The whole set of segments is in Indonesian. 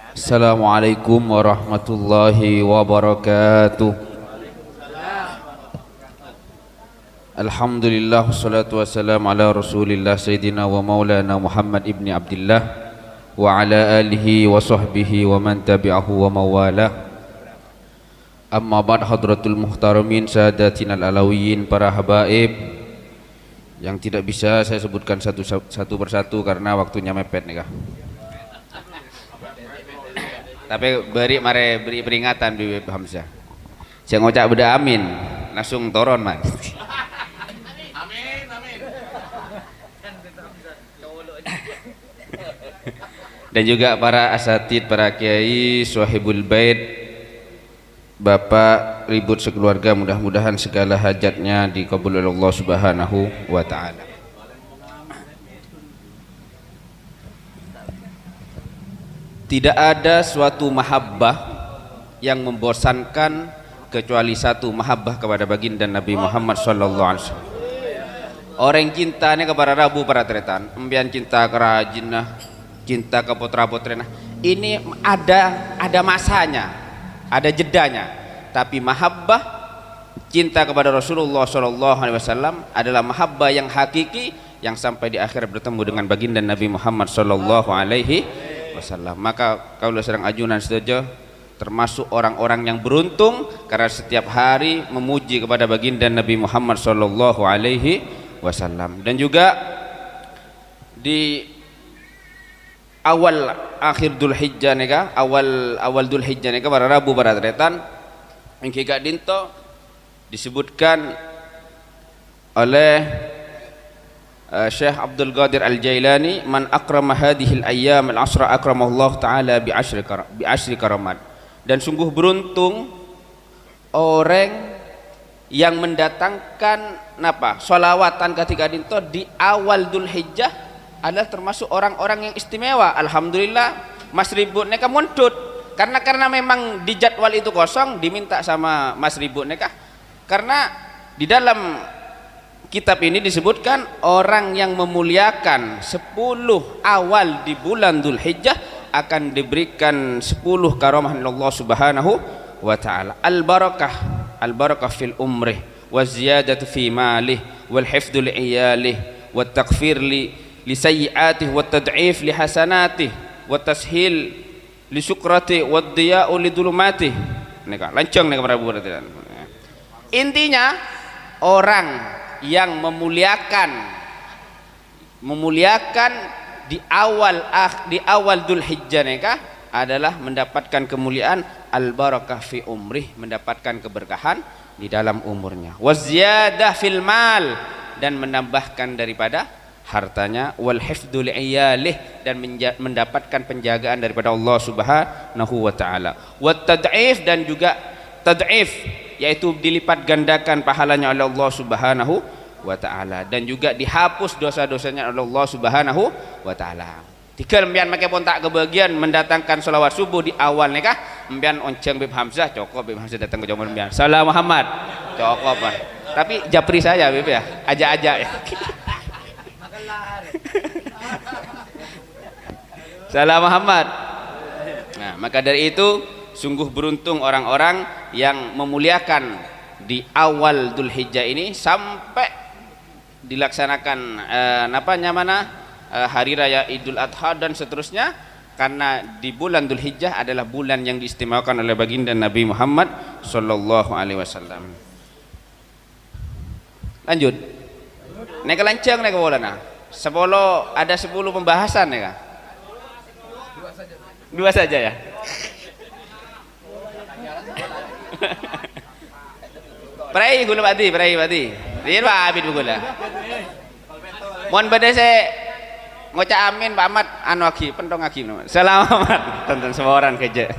Assalamualaikum warahmatullahi wabarakatuh. Alhamdulillah wassalatu wassalamu ala Rasulillah Sayyidina wa Maulana Muhammad ibni Abdillah wa ala alihi wa sahbihi wa man tabi'ahu wa mawalah. Amma ba'd, hadratul muhtaramin sadatinal alawiyin, para habaib yang tidak bisa saya sebutkan satu persatu karena waktunya mepet nih kah. Tapi beri peringatan Bib Hamzah. Saya ngocak beda amin, langsung toron man. Dan juga para asatid, para kiai, swahibul bait, bapak ribut sekeluarga, mudah-mudahan segala hajatnya dikabul oleh Allah Subhanahu wa ta'ala. Tidak ada suatu mahabbah yang membosankan kecuali satu mahabbah kepada baginda Nabi Muhammad sallallahu alaihi wasallam. Orang cintanya kepada Rabu para tretan, embian cinta ke rajinah, cinta ke putra-putrina. Ini ada masanya, ada jedanya. Tapi mahabbah cinta kepada Rasulullah sallallahu alaihi wasallam adalah mahabbah yang hakiki, yang sampai di akhir bertemu dengan baginda Nabi Muhammad sallallahu alaihi wasallam. Maka kaulah sedang ajunan saja termasuk orang-orang yang beruntung karena setiap hari memuji kepada baginda Nabi Muhammad sallallahu alaihi wasallam. Dan juga di awal akhir Dzulhijjah nika, awal Dzulhijjah nika para Rabu para tretan yang kegak dinto disebutkan oleh Syekh Abdul Qadir Al-Jailani, man akrama hadhil ayyam al-asra akramahullah ta'ala bi asyri karamat. Dan sungguh beruntung orang yang mendatangkan sholawatan ketika dinto di awal Dzulhijjah adalah termasuk orang-orang yang istimewa. Alhamdulillah Mas Ribut neka mundut karena memang di jadwal itu kosong, diminta sama Mas Ribut neka, karena di dalam kitab ini disebutkan orang yang memuliakan 10 awal di bulan Dzulhijjah akan diberikan 10 karamah Allah Subhanahu wa ta'ala. Al-barakah fil umrih wa ziyadatu fi malih wal hifdhu li iyalih wat taghfir li sayyi'atih wat tad'if li hasanatih wat tashil li syukrati wad diya'u li dhulumatih. Nika lancang nih para Ibu. Intinya orang yang memuliakan di awal Dzulhijjah nika adalah mendapatkan kemuliaan al-barakah fi umrih, mendapatkan keberkahan di dalam umurnya, waziyadah fil mal, dan menambahkan daripada hartanya, wal hifdhu li iyalih, dan mendapatkan penjagaan daripada Allah Subhanahu wa taala, wat tad'if, dan juga tad'if yaitu dilipat gandakan pahalanya oleh Allah Subhanahu wa ta'ala, dan juga dihapus dosa-dosanya oleh Allah Subhanahu wa ta'ala. Tiga mbian make pun tak kebagian mendatangkan sholawat subuh di awal nikah, mbian onceng Bib Hamzah, cukup Bib Hamzah datang ke jaman mbian salam Muhammad, cukup Pak. Tapi japri saya Bib ya, ajak-ajak ya. Salam Muhammad. Nah, maka dari itu sungguh beruntung orang-orang yang memuliakan di awal Dzulhijjah ini sampai dilaksanakan hari raya Idul Adha dan seterusnya, karena di bulan Dzulhijjah adalah bulan yang diistimewakan oleh baginda Nabi Muhammad sallallahu alaihi wasallam. Lanjut. Nek lancang nek bolana. Ada 10 pembahasan ya. Dua saja ya. Prai gula bati. Dia Pak Abid gula. Mohon bade saya ngocak amin Pak Ahmad anu aki pentong aki. Selamat tonton semua orang kerja.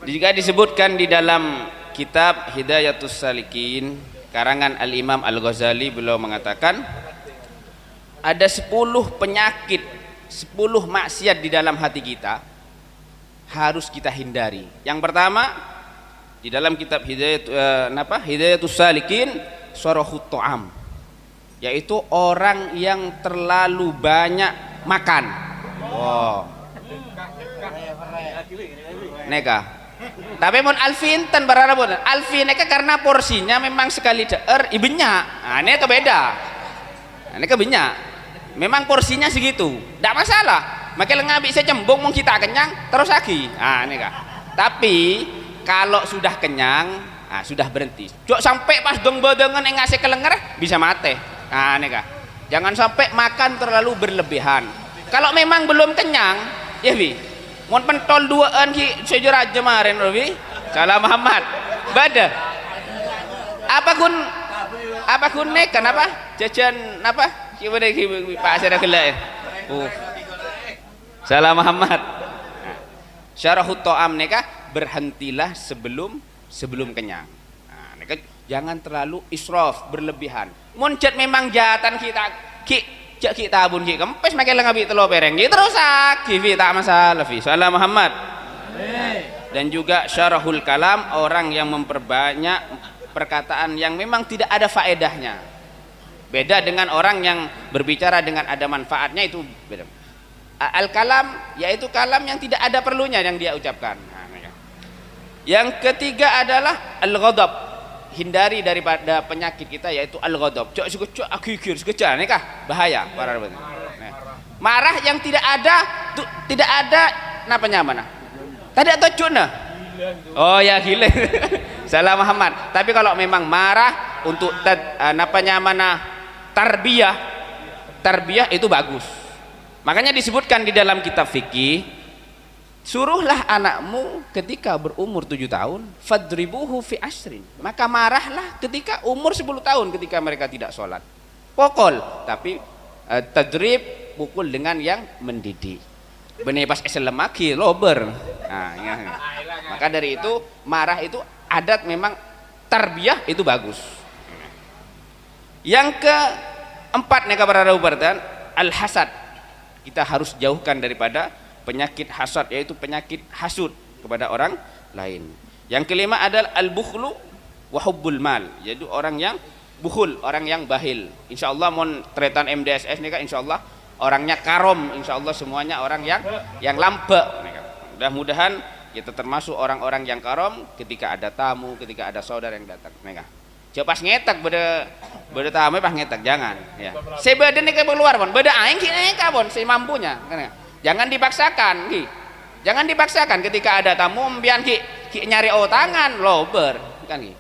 Juga disebutkan di dalam kitab Hidayatus Salikin karangan Al-Imam Al-Ghazali, beliau mengatakan ada 10 penyakit, 10 maksiat di dalam hati kita harus kita hindari. Yang pertama di dalam kitab Hidayatus Salikin, syarahut ta'am, yaitu orang yang terlalu banyak makan. Wow. neka. Tapi mun alfi enten barara pun. Alfi neka karena porsinya memang sekali deer ibenya. Nah, ini beda. Nah, ini benya. Memang porsinya segitu. Tidak masalah. Makanya ngabi saya cembung mau kita kenyang terus lagi. Nah, neka. Tapi kalau sudah kenyang, nah, sudah berhenti. Cuk sampai pas dong badangan yang ngasih kelenger bisa mati. Nah, neka. Jangan sampai makan terlalu berlebihan. Kalau memang belum kenyang, ya bi. Mun pentol duaan ki sejur aja kemarin Robi. Salam Muhammad. Bada. Apa kun nek kenapa? Jajan apa? Ki bade ki Pak Asera gelak. Salam Muhammad. Syarahut ta'am neka berhentilah sebelum kenyang. Nah, neka jangan terlalu israf berlebihan. Mun cet memang jatan kita tabun ki kempes make lengabi telo pereng gitu terus aki tak masalah fi salam Muhammad. Dan juga syarahul kalam orang yang memperbanyak perkataan yang memang tidak ada faedahnya. Beda dengan orang yang berbicara dengan ada manfaatnya, itu beda. Al kalam yaitu kalam yang tidak ada perlunya yang dia ucapkan. Yang ketiga adalah al ghadab, hindari daripada penyakit kita yaitu al ghadab. Cok akikir sekejap nih kah bahaya para nah. Marah yang tidak ada napanya mana tadi atau cuna oh ya gila salah Muhammad. Tapi kalau memang marah untuk napanya mana tarbiyah itu bagus. Makanya disebutkan di dalam kitab fikih, suruhlah anakmu ketika berumur 7 tahun fadribuhu fi asrin, maka marahlah ketika umur 10 tahun ketika mereka tidak sholat. Pokol, tapi tadrib pukul dengan yang mendidik. Benih pas Islam lagi lober. Nah, ya. Maka dari itu marah itu adat memang tarbiyah itu bagus. Yang keempat nih para raubatan al hasad. Kita harus jauhkan daripada penyakit hasad, yaitu penyakit hasud kepada orang lain. Yang kelima adalah al-bukhlu wa hubbul mal, yaitu orang yang bukhul, orang yang bahil. Insyaallah mon tretan MDSS nih kan insyaallah orangnya karom, insyaallah semuanya orang yang lambe. Mudah-mudahan kita termasuk orang-orang yang karom ketika ada tamu, ketika ada saudara yang datang. Coba pas ngetak beda tamu pas ngetak jangan ya. Sebeda nih keluar pon, beda aing ki kabon si mampunya. Jangan dipaksakan ki. Jangan dipaksakan ketika ada tamu mbian ki nyari tangan lober kan ki.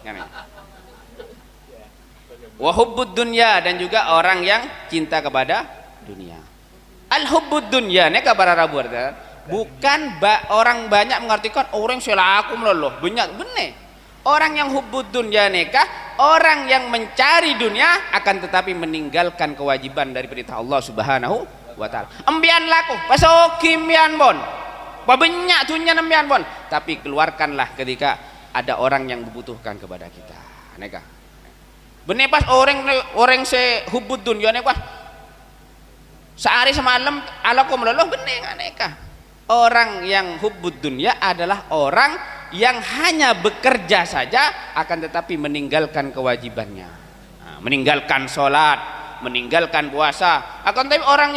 Wa hubbud dunya, dan juga orang yang cinta kepada dunia. Al hubbud dunya nek kabar Arab bukan orang banyak mengartikan orang selaku meloloh banyak bener. Orang yang hubbud dunya nekah orang yang mencari dunia akan tetapi meninggalkan kewajiban dari perintah Allah Subhanahu wa taala. Embian laku pasokim mian bon. Banyak dunia nembian bon, tapi keluarkanlah ketika ada orang yang membutuhkan kepada kita. Nekah. Bener pas orang se hubbud dunya nekah sehari semalam alakum loloh bener nekah. Orang yang hubbud dunya adalah orang yang hanya bekerja saja akan tetapi meninggalkan kewajibannya, meninggalkan sholat, meninggalkan puasa. Akan tapi orang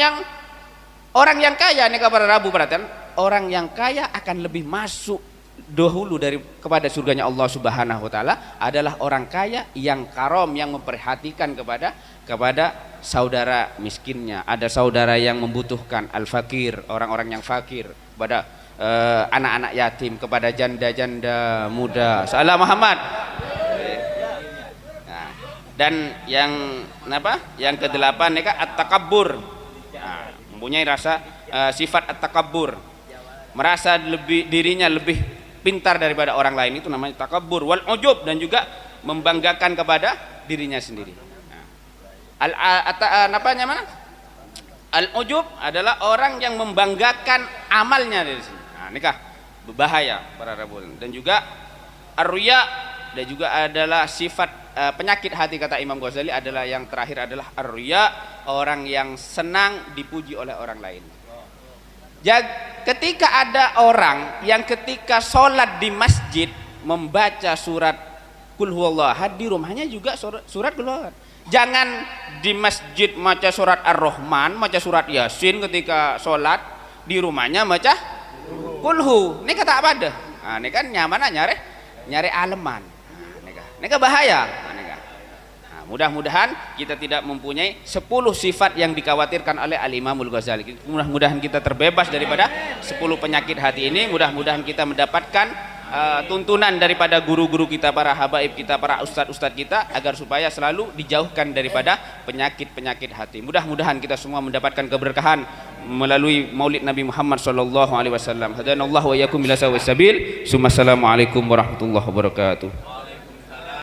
yang kaya nih kabar Rabu perhatian, orang yang kaya akan lebih masuk dahulu kepada surganya Allah Subhanahu wa taala adalah orang kaya yang karom, yang memperhatikan kepada saudara miskinnya. Ada saudara yang membutuhkan, al-fakir, orang-orang yang fakir, kepada anak-anak yatim, kepada janda-janda muda. Salam Muhammad. Nah, dan yang Yang kedelapan mereka at-takabbur. Nah, mempunyai rasa sifat at-takabbur. Merasa dirinya lebih pintar daripada orang lain, itu namanya takabbur. Wal ujub, dan juga membanggakan kepada dirinya sendiri. Nah, al-ujub adalah orang yang membanggakan amalnya dari sini. Nikah berbahaya para rabul. Dan juga ar-riya, dan juga adalah sifat penyakit hati kata Imam Ghazali adalah yang terakhir adalah ar-riya, orang yang senang dipuji oleh orang lain. Ketika ada orang yang ketika sholat di masjid membaca surat Qul huwallahu ahad, di rumahnya juga surat Qul huwallahu ahad. Jangan di masjid baca surat Ar-Rahman, baca surat Yasin ketika sholat, di rumahnya baca Kulhu. Ini kata apa dah? Ini kan nyaman nyari aleman. Ini kan bahaya. Mudah-mudahan kita tidak mempunyai 10 sifat yang dikhawatirkan oleh Al-Imamul Ghazali. Mudah-mudahan kita terbebas daripada 10 penyakit hati ini. Mudah-mudahan kita mendapatkan tuntunan daripada guru-guru kita, para habaib kita, para ustadz-ustadz kita, agar supaya selalu dijauhkan daripada penyakit-penyakit hati. Mudah-mudahan kita semua mendapatkan keberkahan melalui Maulid Nabi Muhammad sallallahu alaihi wasallam. Hadanallahu wa iyyakum ila sawa'is sabil. Assalamualaikum warahmatullahi wabarakatuh.